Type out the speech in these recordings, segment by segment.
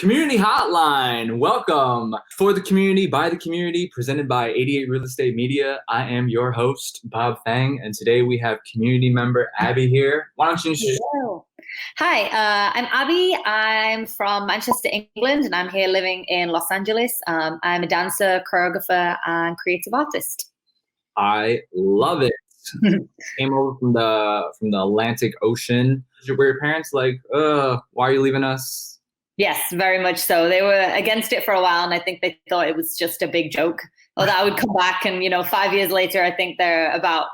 Community Hotline. Welcome. For the community, by the community, presented by 88 Real Estate Media. I am your host, Bob Fang, and today we have community member Abby here. Why don't you introduce Hello. Hi, I'm Abby. I'm from Manchester, England, and I'm here living in Los Angeles. I'm a dancer, choreographer, and creative artist. I love it. Came over from the Atlantic Ocean. Were your parents like, why are you leaving us? Yes, very much so. They were against it for a while, and I think they thought it was just a big joke. Or that I would come back, and 5 years later, I think they're about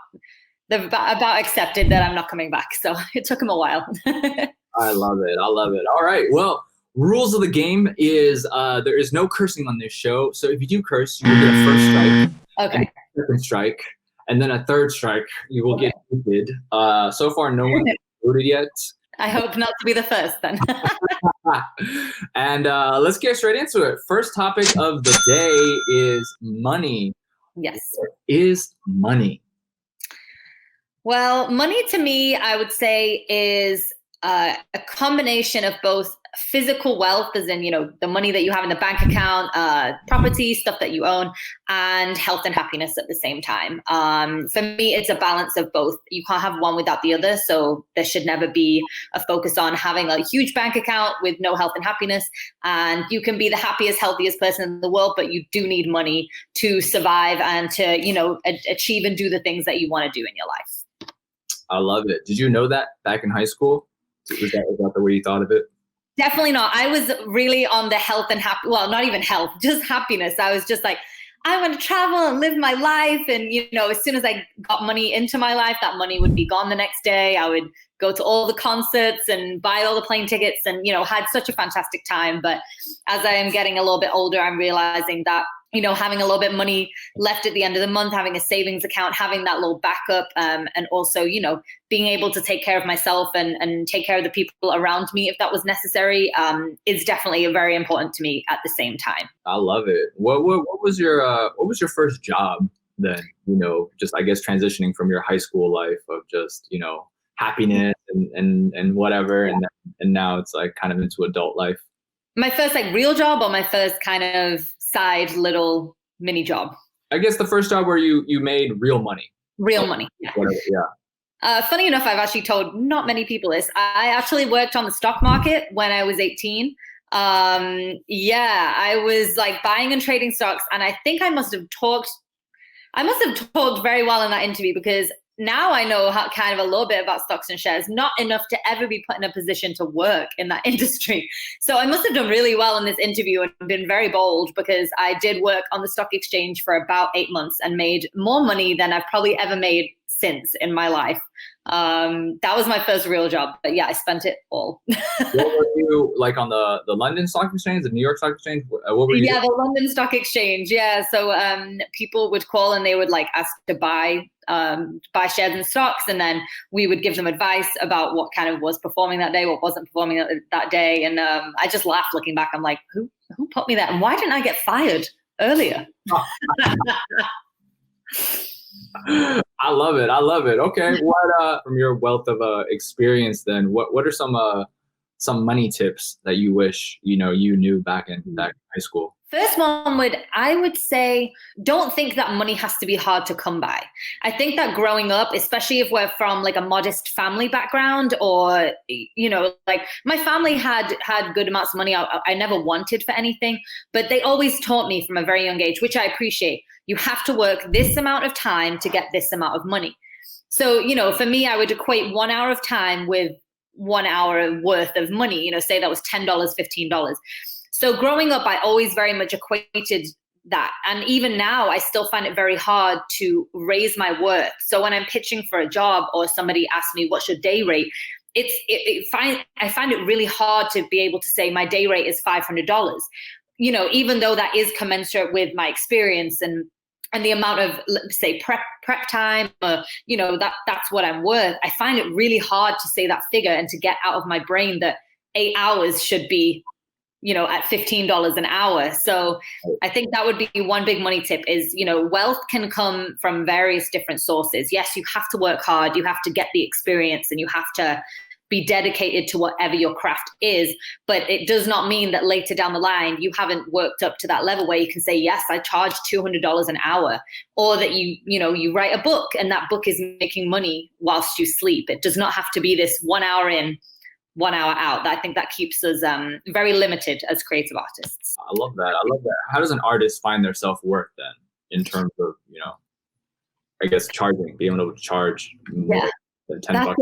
accepted that I'm not coming back. So it took them a while. I love it. All right. Well, rules of the game is there is no cursing on this show. So if you do curse, you will get a first strike. Okay. A second strike, and then a third strike. You will get booted. So far, no one has booted yet. I hope not to be the first then. And let's get straight into it. First topic of the day is money. Yes. What is money? Well, money to me, I would say, is a combination of both physical wealth, as in, the money that you have in the bank account, property, stuff that you own, and health and happiness at the same time. For me, it's a balance of both. You can't have one without the other. So there should never be a focus on having a huge bank account with no health and happiness. And you can be the happiest, healthiest person in the world, but you do need money to survive and to, achieve and do the things that you want to do in your life. I love it. Did you know that back in high school? Was that the way you thought of it? Definitely not. I was really on the health and not even health, just happiness. I was just like, I want to travel and live my life. And, as soon as I got money into my life, that money would be gone the next day. I would go to all the concerts and buy all the plane tickets and, had such a fantastic time. But as I am getting a little bit older, I'm realizing that, having a little bit of money left at the end of the month, having a savings account, having that little backup, and also, being able to take care of myself and take care of the people around me if that was necessary, is definitely very important to me at the same time. I love it. What was your first job then? Just I guess transitioning from your high school life of just happiness and whatever, and now it's like kind of into adult life. My first real job, or my first kind of side little mini job? I guess the first job where you made real money. Real money. Yeah. Whatever, yeah. Funny enough, I've actually told not many people this. I actually worked on the stock market when I was 18. I was buying and trading stocks, and I think I must have talked very well in that interview, because now I know kind of a little bit about stocks and shares, not enough to ever be put in a position to work in that industry. So I must have done really well in this interview and been very bold, because I did work on the stock exchange for about 8 months and made more money than I've probably ever made since in my life. That was my first real job, but yeah, I spent it all. What were you on the London Stock Exchange, the New York Stock Exchange? What were you doing? The London Stock Exchange. Yeah. So people would call and they would ask to buy shares and stocks, and then we would give them advice about what kind of was performing that day, what wasn't performing that day. And I just laughed looking back. I'm like, who put me there? And why didn't I get fired earlier? I love it. Okay. What from your wealth of experience then, what are some money tips that you wish you knew back in high school? First one I would say, don't think that money has to be hard to come by. I think that growing up, especially if we're from a modest family background, or, my family had good amounts of money. I never wanted for anything, but they always taught me from a very young age, which I appreciate. You have to work this amount of time to get this amount of money. So, for me, I would equate 1 hour of time with 1 hour worth of money, say that was $10, $15. So growing up, I always very much equated that. And even now, I still find it very hard to raise my worth. So when I'm pitching for a job, or somebody asks me, what's your day rate? I find it really hard to be able to say my day rate is $500, even though that is commensurate with my experience and the amount of, say, prep time, or, that's what I'm worth. I find it really hard to say that figure and to get out of my brain that 8 hours should be, at $15 an hour. So I think that would be one big money tip is, wealth can come from various different sources. Yes, you have to work hard. You have to get the experience, and you have to be dedicated to whatever your craft is. But it does not mean that later down the line, you haven't worked up to that level where you can say, yes, I charge $200 an hour, or that you write a book and that book is making money whilst you sleep. It does not have to be this 1 hour in, 1 hour out. I think that keeps us very limited as creative artists. I love that. I love that. How does an artist find their self-worth then in terms of, I guess being able to charge more than $10?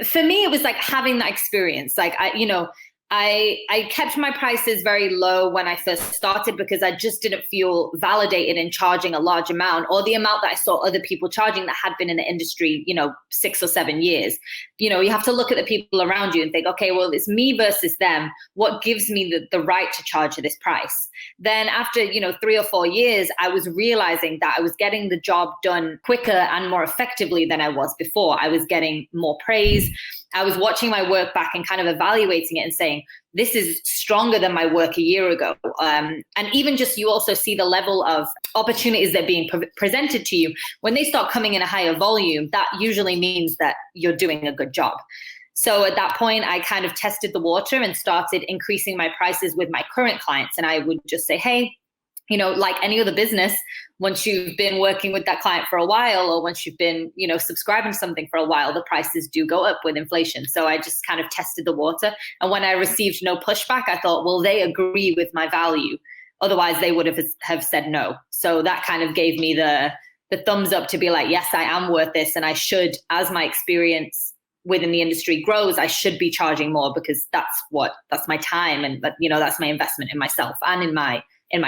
For me, it was like having that experience. Like I kept my prices very low when I first started because I just didn't feel validated in charging a large amount, or the amount that I saw other people charging that had been in the industry, 6 or 7 years. You have to look at the people around you and think, okay, well, it's me versus them. What gives me the right to charge this price? Then after, 3 or 4 years, I was realizing that I was getting the job done quicker and more effectively than I was before. I was getting more praise. I was watching my work back and kind of evaluating it and saying, this is stronger than my work a year ago. And even just, you also see the level of opportunities that are being presented to you. When they start coming in a higher volume, that usually means that you're doing a good job. So at that point, I kind of tested the water and started increasing my prices with my current clients. And I would just say, hey, like any other business, once you've been working with that client for a while, or once you've been, subscribing to something for a while, the prices do go up with inflation. So I just kind of tested the water. And when I received no pushback, I thought, well, they agree with my value. Otherwise, they would have said no. So that kind of gave me the thumbs up to be like, yes, I am worth this. And I should, as my experience within the industry grows, I should be charging more, because that's my time. And that's my investment in myself and in my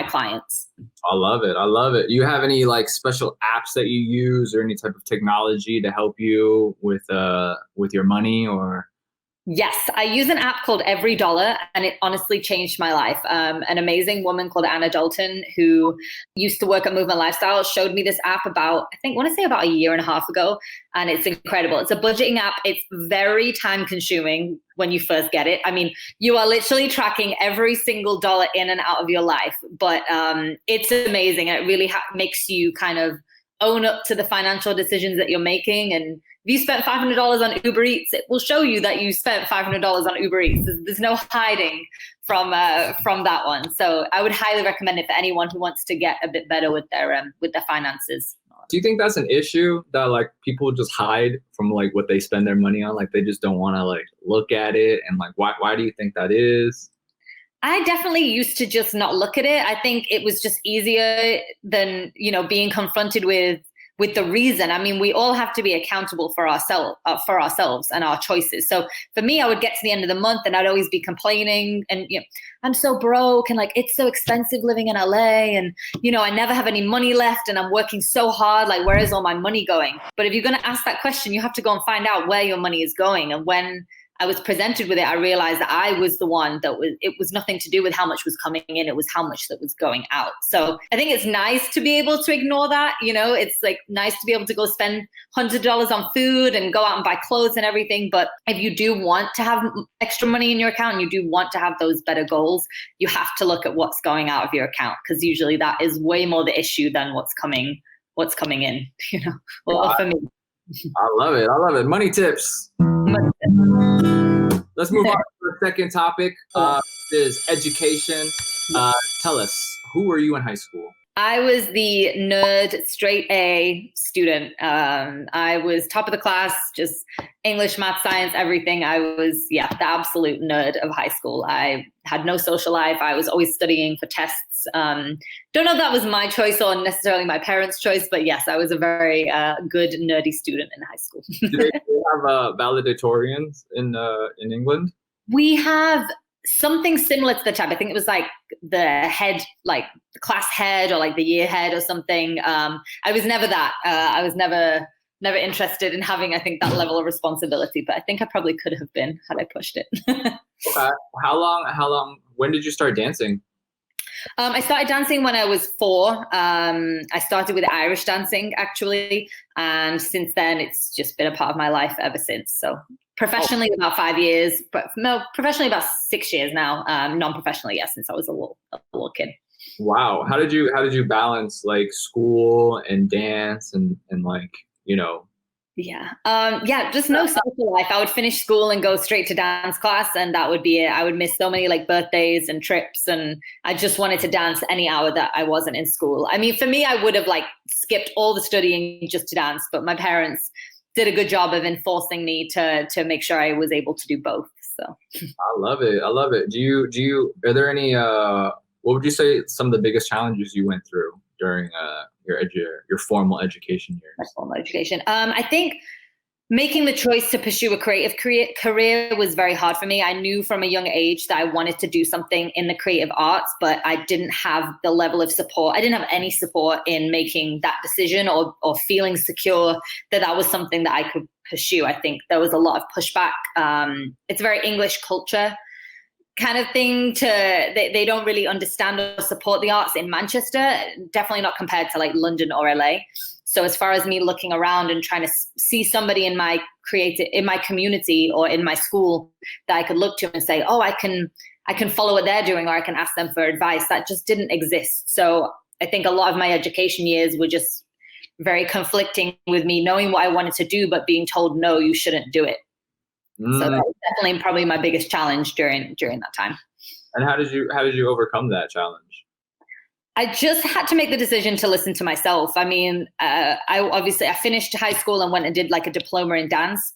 clients. I love it. I love it. You have any like special apps that you use, or any type of technology to help you with your money? Or Yes, I use an app called Every Dollar, and it honestly changed my life. An amazing woman called Anna Dalton, who used to work at Movement Lifestyle, showed me this app about a year and a half ago, and it's incredible. It's a budgeting app. It's very time consuming when you first get it. I mean, you are literally tracking every single dollar in and out of your life, but it's amazing. And it really makes you kind of own up to the financial decisions that you're making. And if you spent $500 on Uber Eats, it will show you that you spent $500 on Uber Eats. There's no hiding from that one. So I would highly recommend it for anyone who wants to get a bit better with their finances. Do you think that's an issue, that like people just hide from like what they spend their money on? Like they just don't want to like look at it, and like why do you think that is? I definitely used to just not look at it. I think it was just easier than, being confronted with the reason. I mean, we all have to be accountable for ourselves and our choices. So for me, I would get to the end of the month and I'd always be complaining and, I'm so broke, and like, it's so expensive living in LA, and, I never have any money left, and I'm working so hard. Like, where is all my money going? But if you're going to ask that question, you have to go and find out where your money is going. And when I was presented with it, I realized that I was the one it was nothing to do with how much was coming in. It was how much that was going out. So I think it's nice to be able to ignore that. It's like nice to be able to go spend $100 on food and go out and buy clothes and everything. But if you do want to have extra money in your account, and you do want to have those better goals, you have to look at what's going out of your account, because usually that is way more the issue than what's coming in, or for me. I love it. I love it. Money tips. Let's move on to the second topic. Is education. Tell us, who were you in high school? I was the nerd, straight A student. I was top of the class, just English, math, science, everything. I was, the absolute nerd of high school. I had no social life. I was always studying for tests. Don't know if that was my choice or necessarily my parents' choice, but yes, I was a very good nerdy student in high school. Do they have valedictorians in England? We have something similar to the type. I think it was like the head, like the class head or like the year head or something. I was never that. I was never interested in having, I think, that level of responsibility, but I think I probably could have been had I pushed it. Okay. How long, when did you start dancing? I started dancing when I was 4. I started with Irish dancing, actually. And since then, it's just been a part of my life ever since. So professionally, about 5 years, but no, professionally about 6 years now. Non-professionally, since I was a little kid. Wow. How did you balance like school and dance and like, Yeah, just no social life. I would finish school and go straight to dance class, and that would be it. I would miss so many like birthdays and trips, and I just wanted to dance any hour that I wasn't in school. I mean, for me, I would have like skipped all the studying just to dance, but my parents did a good job of enforcing me to make sure I was able to do both. So I love it. I love it. Are there any, what would you say some of the biggest challenges you went through during your formal education my years? formal education. I think making the choice to pursue a creative career was very hard for me. I knew from a young age that I wanted to do something in the creative arts, but I didn't have the level of support. I didn't have any support in making that decision or feeling secure that that was something that I could pursue. I think there was a lot of pushback. It's a very English culture kind of thing they don't really understand or support the arts in Manchester, definitely not compared to like London or LA. So as far as me looking around and trying to see somebody in my community or in my school that I could look to and say, oh, I can follow what they're doing, or I can ask them for advice, that just didn't exist. So I think a lot of my education years were just very conflicting with me knowing what I wanted to do, but being told, no, you shouldn't do it. So that was definitely probably my biggest challenge during that time. And how did you overcome that challenge? I just had to make the decision to listen to myself. I mean, I finished high school and went and did like a diploma in dance.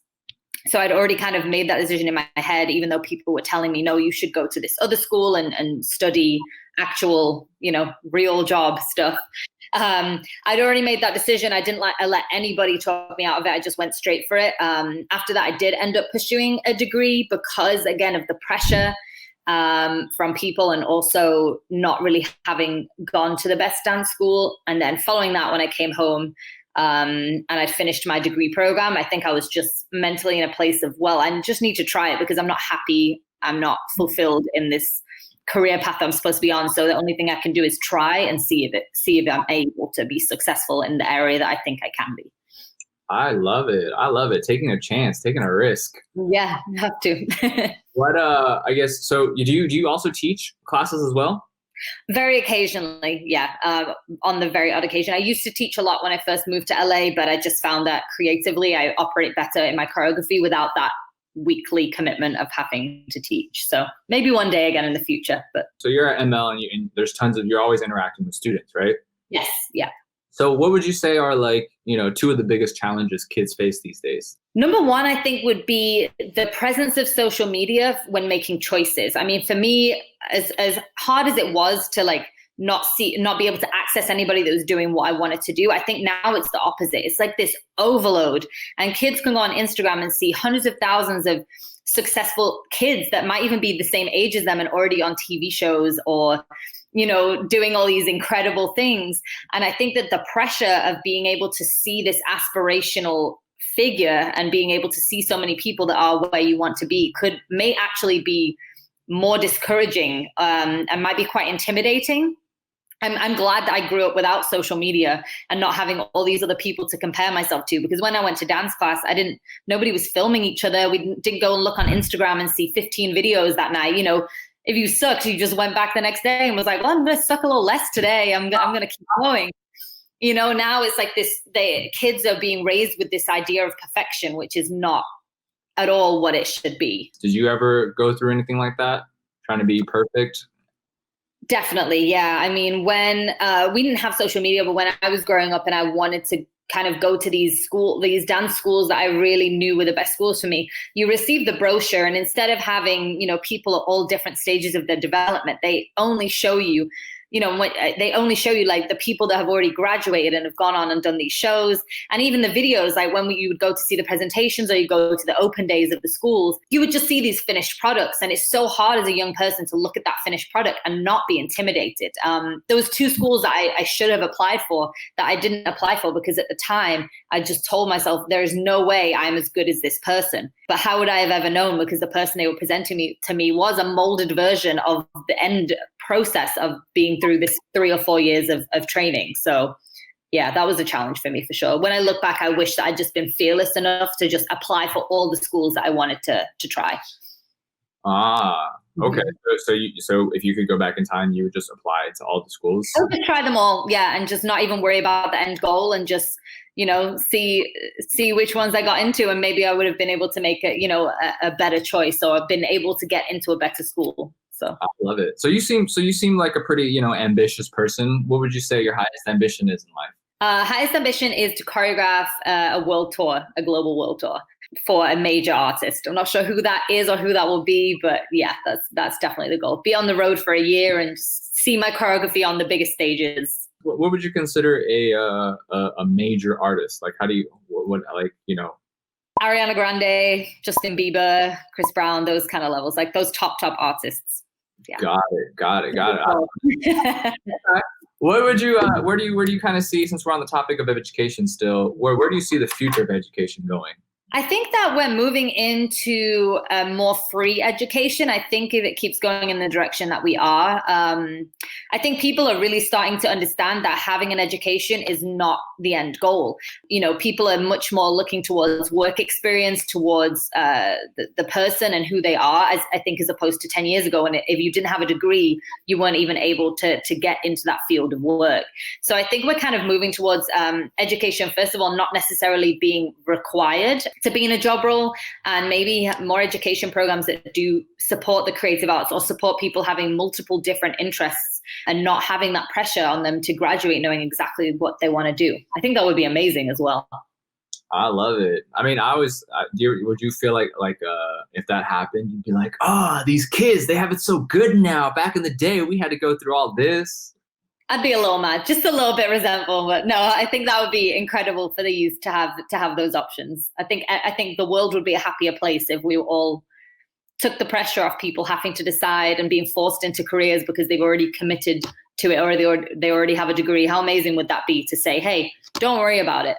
So I'd already kind of made that decision in my head, even though people were telling me, no, you should go to this other school and study actual, real job stuff. I'd already made that decision. I didn't let anybody talk me out of it. I just went straight for it. After that, I did end up pursuing a degree because, again, of the pressure from people, and also not really having gone to the best dance school. And then following that, when I came home and I'd finished my degree program, I think I was just mentally in a place of, well, I just need to try it because I'm not happy. I'm not fulfilled in this career path I'm supposed to be on. So the only thing I can do is try and see if I'm able to be successful in the area that I think I can be. I love it. I love it. Taking a chance, taking a risk. Yeah, you have to. What I guess so. Do you also teach classes as well? Very occasionally, yeah. On the very odd occasion. I used to teach a lot when I first moved to LA, but I just found that creatively I operate better in my choreography without that weekly commitment of having to teach. So maybe one day again in the future. But so you're at ML and there's you're always interacting with students, right? Yes, yeah. So what would you say are like, two of the biggest challenges kids face these days? Number one, I think, would be the presence of social media when making choices. I mean, for me, as hard as it was to like not be able to access anybody that was doing what I wanted to do, I think now it's the opposite. It's like this overload, and kids can go on Instagram and see hundreds of thousands of successful kids that might even be the same age as them and already on TV shows or doing all these incredible things. And I think that the pressure of being able to see this aspirational figure and being able to see so many people that are where you want to be may actually be more discouraging and might be quite intimidating. I'm glad that I grew up without social media and not having all these other people to compare myself to, because when I went to dance class, nobody was filming each other. We didn't go and look on Instagram and see 15 videos that night. If you sucked, you just went back the next day and was like, well, I'm going to suck a little less today. I'm going to keep going. Now it's like the kids are being raised with this idea of perfection, which is not at all what it should be. Did you ever go through anything like that? Trying to be perfect? Definitely, yeah. I mean, when we didn't have social media, but when I was growing up and I wanted to kind of go to these dance schools that I really knew were the best schools for me, you receive the brochure, and instead of having, people at all different stages of their development, they only show you, like the people that have already graduated and have gone on and done these shows. And even the videos, like when you would go to see the presentations or you go to the open days of the schools, you would just see these finished products. And it's so hard as a young person to look at that finished product and not be intimidated. There was 2 schools that I should have applied for that I didn't apply for, because at the time I just told myself, there is no way I'm as good as this person. But how would I have ever known? Because the person they were presenting to me was a molded version of the end process of being through this 3 or 4 years of training. So yeah, that was a challenge for me for sure. When I look back, I wish that I'd just been fearless enough to just apply for all the schools that I wanted to try. Okay. So if you could go back in time, you would just apply to all the schools? I would just try them all, yeah, and just not even worry about the end goal and just see which ones I got into, and maybe I would have been able to make a better choice, or been able to get into a better school. So I love it. So you seem like a pretty, ambitious person. What would you say your highest ambition is in life? Highest ambition is to choreograph a world tour, a global world tour for a major artist. I'm not sure who that is or who that will be, but yeah, that's definitely the goal. Be on the road for a year and see my choreography on the biggest stages. What would you consider a major artist? Like, how do you Ariana Grande, Justin Bieber, Chris Brown, those kind of levels, like those top artists. Yeah. Got it. What would you where do you kind of see, since we're on the topic of education still, where do you see the future of education going? I think that we're moving into a more free education. I think if it keeps going in the direction that we are, I think people are really starting to understand that having an education is not the end goal. People are much more looking towards work experience, towards the person and who they are, I think, as opposed to 10 years ago. And if you didn't have a degree, you weren't even able to get into that field of work. So I think we're kind of moving towards education, first of all, not necessarily being required to be in a job role, and maybe more education programs that do support the creative arts or support people having multiple different interests and not having that pressure on them to graduate knowing exactly what they want to do. I think that would be amazing as well. I love it. I mean, would you feel like if that happened, you'd be like, these kids, they have it so good now. Back in the day, we had to go through all this. I'd be a little mad, just a little bit resentful, but no, I think that would be incredible for the youth to have those options. I think the world would be a happier place if we all took the pressure off people having to decide and being forced into careers because they've already committed to it, or they already have a degree. How amazing would that be to say, hey, don't worry about it,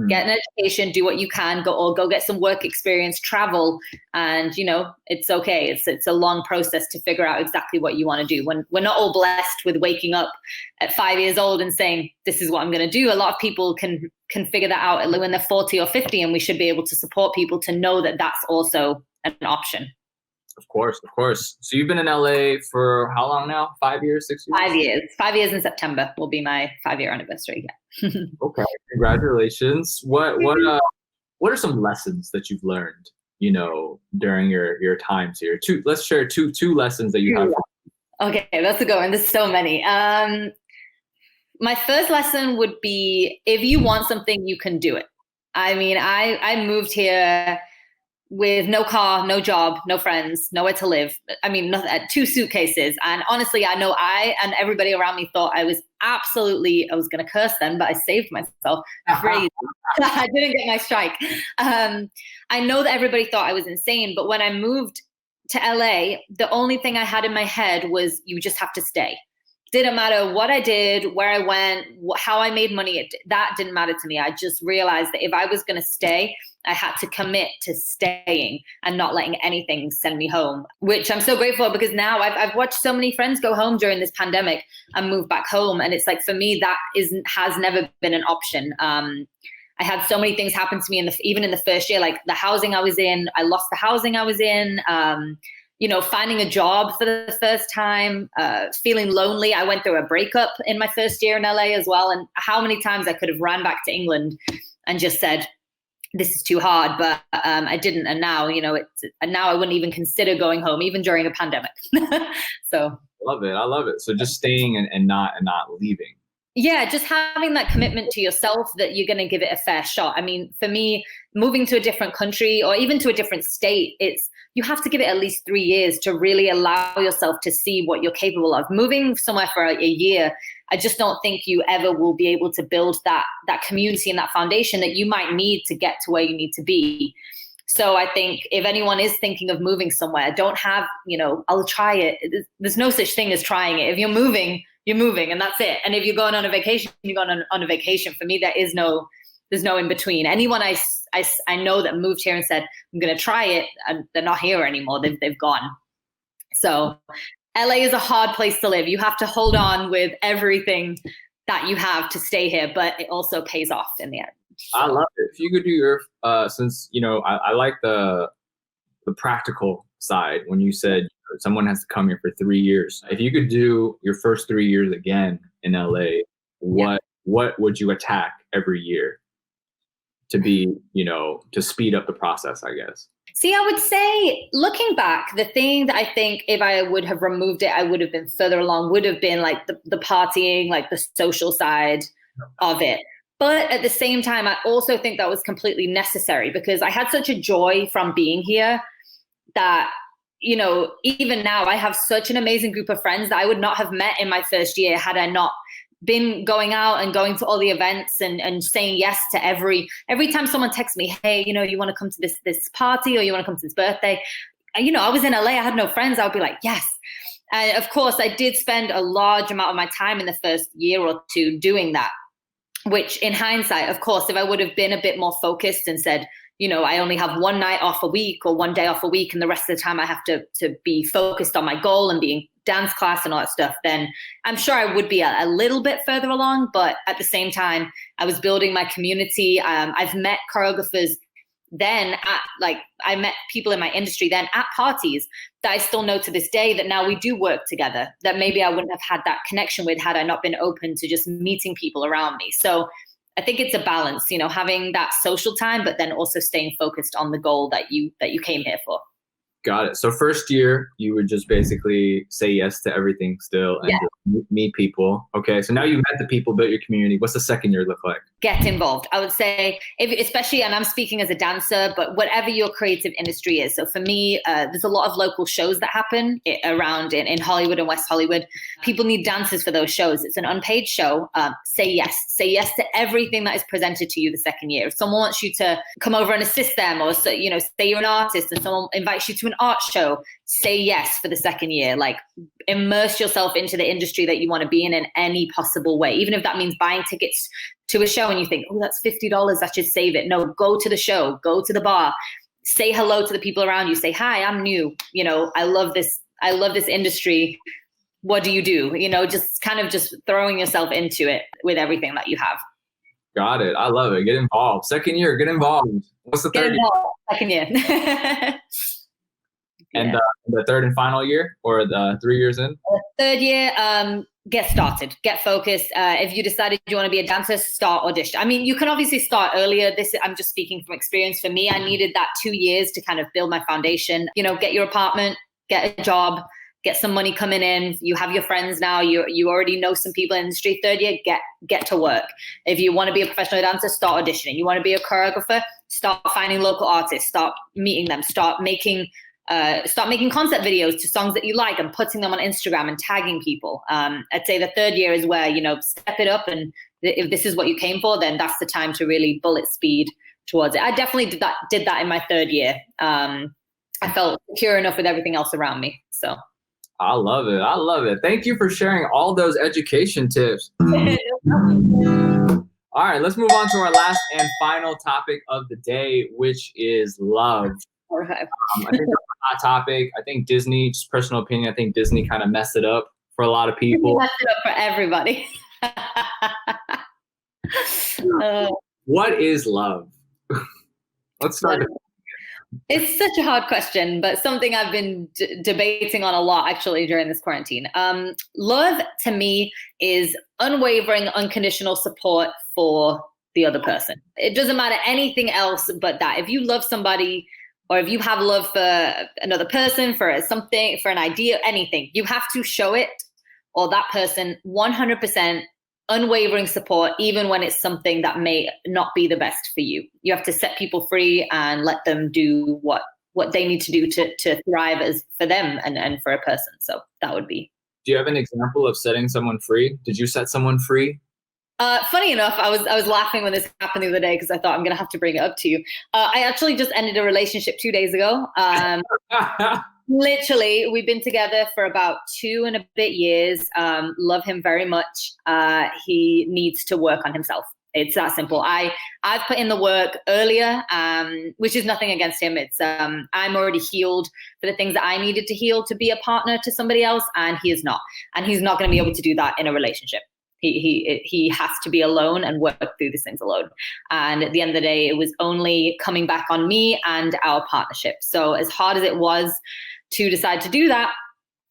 Get an education, do what you can, go get some work experience, travel, and it's okay. It's a long process to figure out exactly what you want to do. When we're not all blessed with waking up at 5 years old and saying, this is what I'm going to do. A lot of people can figure that out when they're 40 or 50, and we should be able to support people to know that that's also an option. Of course. So you've been in LA for how long now? 5 years, 6 years? 5 years. 5 years in September will be my 5-year anniversary. Yeah. Okay, congratulations. What are some lessons that you've learned, during your times here? Let's share two lessons that you have. Okay, that's a good one. There's so many. My first lesson would be, if you want something, you can do it. I mean, I moved here with no car, no job, no friends, nowhere to live. I mean, 2 suitcases. And honestly, I know I and everybody around me thought I was going to curse them, but I saved myself. Crazy. I didn't get my strike. I know that everybody thought I was insane, but when I moved to LA, the only thing I had in my head was, you just have to stay. Didn't matter what I did, where I went, how I made money. That didn't matter to me. I just realized that if I was going to stay, I had to commit to staying and not letting anything send me home, which I'm so grateful for, because now I've watched so many friends go home during this pandemic and move back home. And it's like, for me, that has never been an option. I had so many things happen to me even in the first year, like the housing I was in, I lost the housing I was in, finding a job for the first time, feeling lonely. I went through a breakup in my first year in LA as well. And how many times I could have ran back to England and just said, this is too hard, but I didn't. And now, now I wouldn't even consider going home, even during a pandemic. So I love it. So just staying and not leaving. Yeah, just having that commitment to yourself that you're going to give it a fair shot. I mean, for me, moving to a different country or even to a different state, you have to give it at least 3 years to really allow yourself to see what you're capable of. Moving somewhere for a year, I just don't think you ever will be able to build that community and that foundation that you might need to get to where you need to be. So I think if anyone is thinking of moving somewhere, don't have, I'll try it. There's no such thing as trying it. If you're moving, and that's it. And if you're going on a vacation, you're going on a vacation. For me, there's no in between. Anyone I know that moved here and said, I'm going to try it, and they're not here anymore. They've gone. So LA is a hard place to live. You have to hold on with everything that you have to stay here, but it also pays off in the end. So. I love it. If you could do your, since, I like the practical side when you said someone has to come here for 3 years. If you could do your first 3 years again in LA, what what would you attack every year to be, to speed up the process, I guess? See, I would say, looking back, the thing that I think if I would have removed it, I would have been further along, would have been like the partying, like the social side of it. But at the same time, I also think that was completely necessary because I had such a joy from being here that, even now I have such an amazing group of friends that I would not have met in my first year had I not been going out and going to all the events and saying yes to every time someone texts me, hey, you want to come to this party or you want to come to this birthday? I was in LA, I had no friends. I would be like, yes. And of course, I did spend a large amount of my time in the first year or two doing that, which in hindsight, of course, if I would have been a bit more focused and said, I only have one night off a week or one day off a week, and the rest of the time I have to be focused on my goal and being dance class and all that stuff, then I'm sure I would be a little bit further along. But at the same time, I was building my community. I've met choreographers then I met people in my industry then at parties that I still know to this day that now we do work together, that maybe I wouldn't have had that connection with had I not been open to just meeting people around me. So I think it's a balance, having that social time, but then also staying focused on the goal that you came here for. Got it. So first year, you would just basically say yes to everything still and just meet people. Okay. So now you've met the people, built your community. What's the second year look like? Get involved. I would say, especially, and I'm speaking as a dancer, but whatever your creative industry is. So for me, there's a lot of local shows that happen around in Hollywood and West Hollywood. People need dancers for those shows. It's an unpaid show. Say yes. Say yes to everything that is presented to you the second year. If someone wants you to come over and assist them, or say you're an artist and someone invites you to an art show, say yes for the second year. Like, immerse yourself into the industry that you want to be in any possible way, even if that means buying tickets to a show and you think, oh, that's $50, I should save it. No, go to the show, go to the bar, say hello to the people around you, say, hi, I'm new, I love this industry, what do you do? Just kind of just throwing yourself into it with everything that you have. Got it. I love it. Get involved. Second year, get involved. What's the third year? Second year. And the third and final year, or the 3 years in? Third year, get started, get focused. If you decided you want to be a dancer, start audition. I mean, you can obviously start earlier. I'm just speaking from experience. For me, I needed that 2 years to kind of build my foundation. Get your apartment, get a job, get some money coming in. You have your friends now. You already know some people in the industry. Third year, get to work. If you want to be a professional dancer, start auditioning. You want to be a choreographer, start finding local artists, start meeting them, start making concept videos to songs that you like and putting them on Instagram and tagging people. I'd say the third year is where, step it up. And if this is what you came for, then that's the time to really bullet speed towards it. I definitely did that in my third year. I felt secure enough with everything else around me. So. I love it. I love it. Thank you for sharing all those education tips. All right, let's move on to our last and final topic of the day, which is love. Okay. I think that's a hot topic. I think Disney, just personal opinion, I think Disney kind of messed it up for a lot of people. Messed it up for everybody. What is love? Let's start. It's such a hard question, but something I've been debating on a lot actually during this quarantine. Love to me is unwavering, unconditional support for the other person. It doesn't matter anything else but that. If you love somebody, or if you have love for another person, for something, for an idea, anything, you have to show it, or that person 100% unwavering support, even when it's something that may not be the best for you. You have to set people free and let them do what they need to do to thrive as for them and for a person. So that would be. Do you have an example of setting someone free? Did you set someone free? Funny enough, I was laughing when this happened the other day because I thought I'm going to have to bring it up to you. I actually just ended a relationship 2 days ago. Literally, we've been together for about 2 and a bit years. Love him very much. He needs to work on himself. It's that simple. I've put in the work earlier, which is nothing against him. It's I'm already healed for the things that I needed to heal to be a partner to somebody else, and he is not. And he's not going to be able to do that in a relationship. He has to be alone and work through these things alone. And at the end of the day, it was only coming back on me and our partnership. So as hard as it was to decide to do that,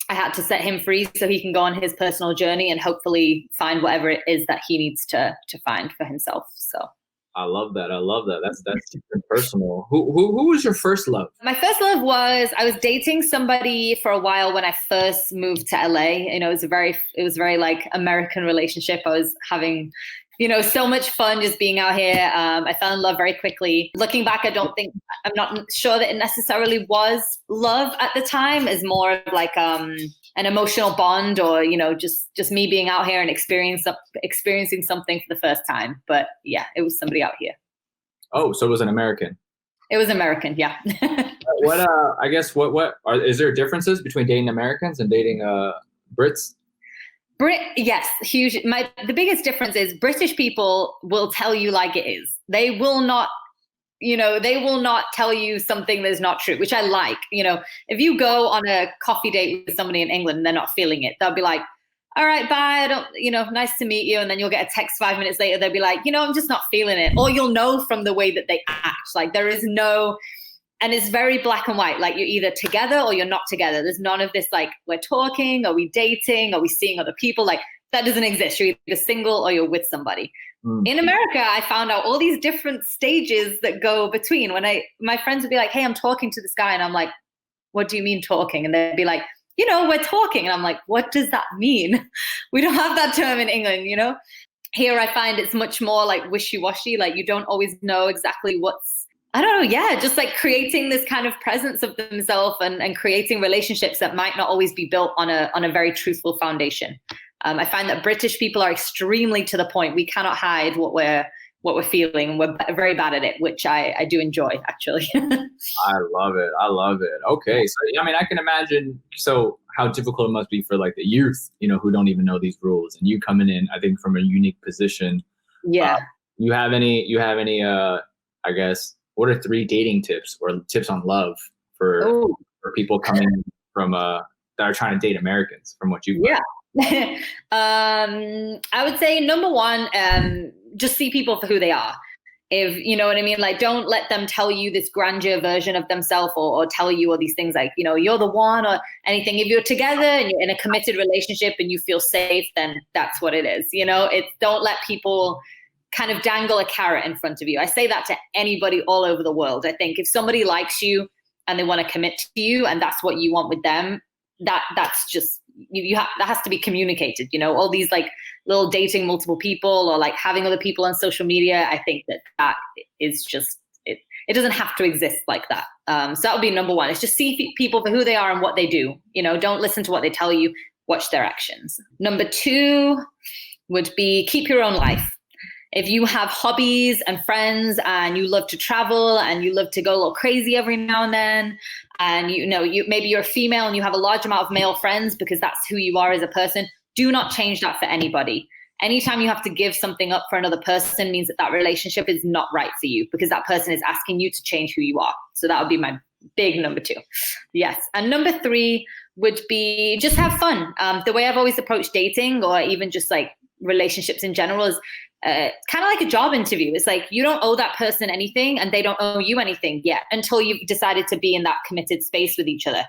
I had to set him free so he can go on his personal journey and hopefully find whatever it is that he needs to find for himself. So I love that. I love that. That's super personal. Who was your first love? my first love was, I was dating somebody for a while when I first moved to LA. You know, it was very like American relationship. I was having, you know, so much fun just being out here. I fell in love very quickly. Looking back, I'm not sure that it necessarily was love at the time. It's more of like an emotional bond, or, you know, just me being out here and experiencing something for the first time. But yeah, it was somebody out here. Oh, so it was an American. It was American, yeah. I guess is there differences between dating Americans and dating Brits? Yes, huge. The biggest difference is British people will tell you like it is. They will not, you know, they will not tell you something that's not true, which I like. You know, if you go on a coffee date with somebody in England and they're not feeling it, they'll be like, all right, bye. Nice to meet you. And then you'll get a text 5 minutes later. They'll be like, you know, I'm just not feeling it. Or you'll know from the way that they act. Like there is no, and it's very black and white. Like you're either together or you're not together. There's none of this, like, we're talking, are we dating? Are we seeing other people? Like that doesn't exist. You're either single or you're with somebody. In America, I found out all these different stages that go between. My friends would be like, hey, I'm talking to this guy. And I'm like, what do you mean talking? And they'd be like, you know, we're talking. And I'm like, what does that mean? We don't have that term in England, you know? Here I find it's much more like wishy-washy. Like you don't always know exactly I don't know. Yeah. Just like creating this kind of presence of themselves and creating relationships that might not always be built on a very truthful foundation. I find that British people are extremely to the point. We cannot hide what we're feeling. We're very bad at it, which I do enjoy, actually. I love it. I love it. Okay. So, I mean, I can imagine how difficult it must be for like the youth, you know, who don't even know these rules, and you coming in, I think, from a unique position. Yeah. You have any, I guess, what are 3 dating tips or tips on love for people coming from, that are trying to date Americans from what you've learned? Yeah. I would say number 1, just see people for who they are. If you know what I mean, like don't let them tell you this grandeur version of themselves or tell you all these things like, you know, you're the one or anything. If you're together and you're in a committed relationship and you feel safe, then that's what it is. You know, don't let people kind of dangle a carrot in front of you. I say that to anybody all over the world. I think if somebody likes you and they want to commit to you and that's what you want with them, that's just that has to be communicated. You know, all these like little dating multiple people or like having other people on social media, I think that is just it doesn't have to exist like that. So that would be number 1. It's just see people for who they are and what they do. You know, don't listen to what they tell you, watch their actions. Number 2 would be keep your own life. If you have hobbies and friends and you love to travel and you love to go a little crazy every now and then, and maybe you're a female and you have a large amount of male friends because that's who you are as a person, do not change that for anybody. Anytime you have to give something up for another person means that relationship is not right for you because that person is asking you to change who you are. So that would be my big number 2. Yes. And number 3 would be just have fun. The way I've always approached dating or even just like relationships in general is kind of like a job interview. It's like you don't owe that person anything and they don't owe you anything yet until you've decided to be in that committed space with each other.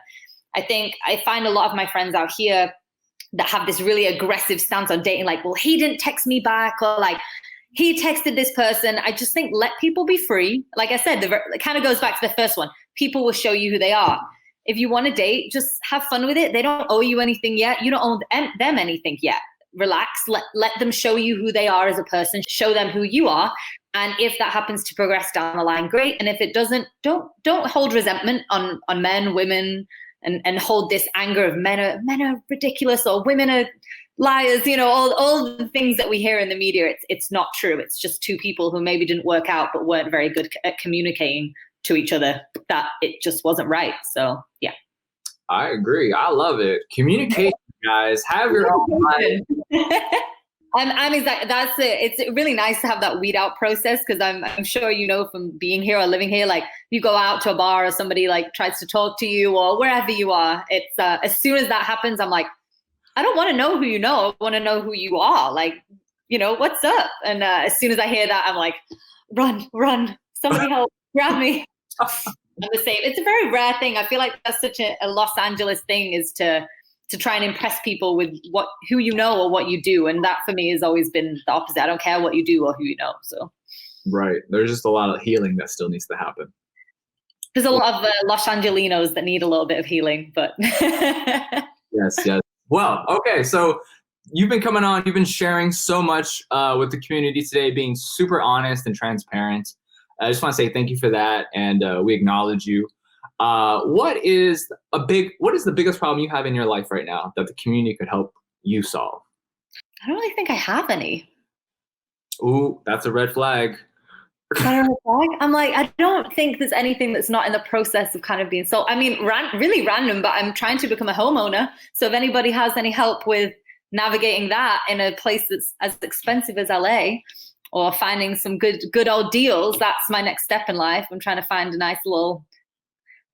I find a lot of my friends out here that have this really aggressive stance on dating, like, well, he didn't text me back or like he texted this person. I just think let people be free. Like I said, it kind of goes back to the first one. People will show you who they are. If you want to date, just have fun with it. They don't owe you anything yet. You don't owe them anything yet. Relax, let them show you who they are as a person, show them who you are. And if that happens to progress down the line, great. And if it doesn't, don't hold resentment on men, women, and hold this anger of men are ridiculous or women are liars, you know, all the things that we hear in the media. It's not true. It's just 2 people who maybe didn't work out but weren't very good at communicating to each other, that it just wasn't right. So yeah. I agree. I love it. Communication, guys. Have your own mind. I'm exactly. That's it. It's really nice to have that weed out process because I'm sure you know from being here or living here, like you go out to a bar or somebody like tries to talk to you or wherever you are. It's as soon as that happens, I'm like, I don't want to know who you know. I want to know who you are. Like, you know, what's up? And as soon as I hear that, I'm like, run, somebody help, grab me. I'm the same. It's a very rare thing. I feel like that's such a Los Angeles thing is to to try and impress people with who you know or what you do. And that for me has always been the opposite. I don't care what you do or who you know. So Right. There's just a lot of healing that still needs to happen. there's a lot of Los Angelinos that need a little bit of healing, but Yes. Well, okay. So you've been coming on, you've been sharing so much with the community today, being super honest and transparent. I just want to say thank you for that, and we acknowledge you. What is the biggest problem you have in your life right now that the community could help you solve? I don't really think I have any. Ooh, that's a red flag. I'm like, I don't think there's anything that's not in the process of kind of being sold. I mean, really random, but I'm trying to become a homeowner. So if anybody has any help with navigating that in a place that's as expensive as LA, or finding some good old deals, that's my next step in life. I'm trying to find a nice little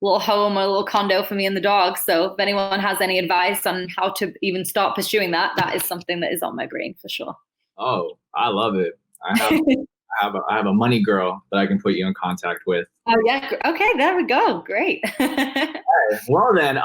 home or a little condo for me and the dog. So if anyone has any advice on how to even start pursuing that, that is something that is on my brain for sure. Oh, I love it. I have a money girl that I can put you in contact with. Oh yeah. Okay, there we go. Great. Well then,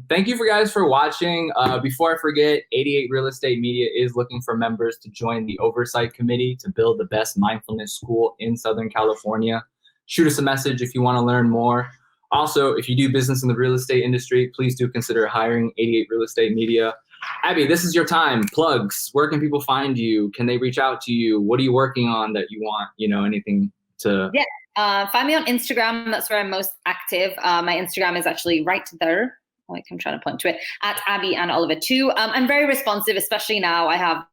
thank you guys for watching. Before I forget, 88 Real Estate Media is looking for members to join the oversight committee to build the best mindfulness school in Southern California. Shoot us a message if you want to learn more. Also, if you do business in the real estate industry, please do consider hiring 88 Real Estate Media. Abby, this is your time. Plugs. Where can people find you? Can they reach out to you? What are you working on that you want, anything to... Yeah, find me on Instagram. That's where I'm most active. My Instagram is actually right there. Like I'm trying to point to it, at Abby and Oliver too. I'm very responsive, especially now. I have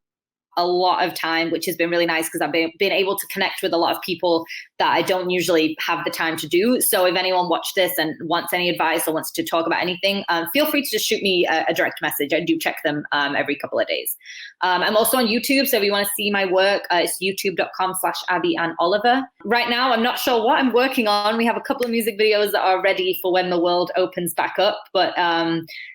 a lot of time, which has been really nice because I've been able to connect with a lot of people that I don't usually have the time to do. So if anyone watched this and wants any advice or wants to talk about anything, feel free to just shoot me a direct message. I do check them every couple of days. I'm also on YouTube, so if you want to see my work, it's youtube.com/Abby and Oliver. Right now, I'm not sure what I'm working on. We have a couple of music videos that are ready for when the world opens back up, but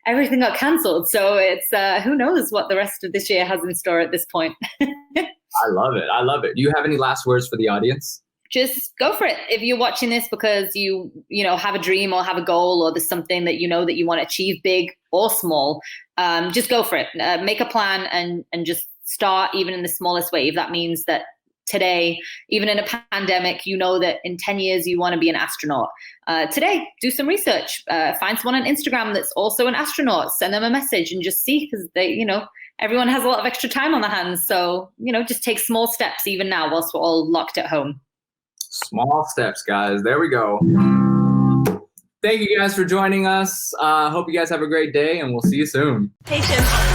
everything got canceled. So it's who knows what the rest of this year has in store at this point. I love it. Do you have any last words for the audience? Just go for it. If you're watching this because you have a dream or have a goal, or there's something that you know that you want to achieve, big or small, just go for it. Make a plan and just start even in the smallest way. If that means that today, even in a pandemic, you know that in 10 years you want to be an astronaut. Today, do some research. Find someone on Instagram that's also an astronaut. Send them a message and just see, because everyone has a lot of extra time on their hands. So, just take small steps even now whilst we're all locked at home. Small steps, guys. There we go. Thank you guys for joining us. Hope you guys have a great day, and we'll see you soon. Patience.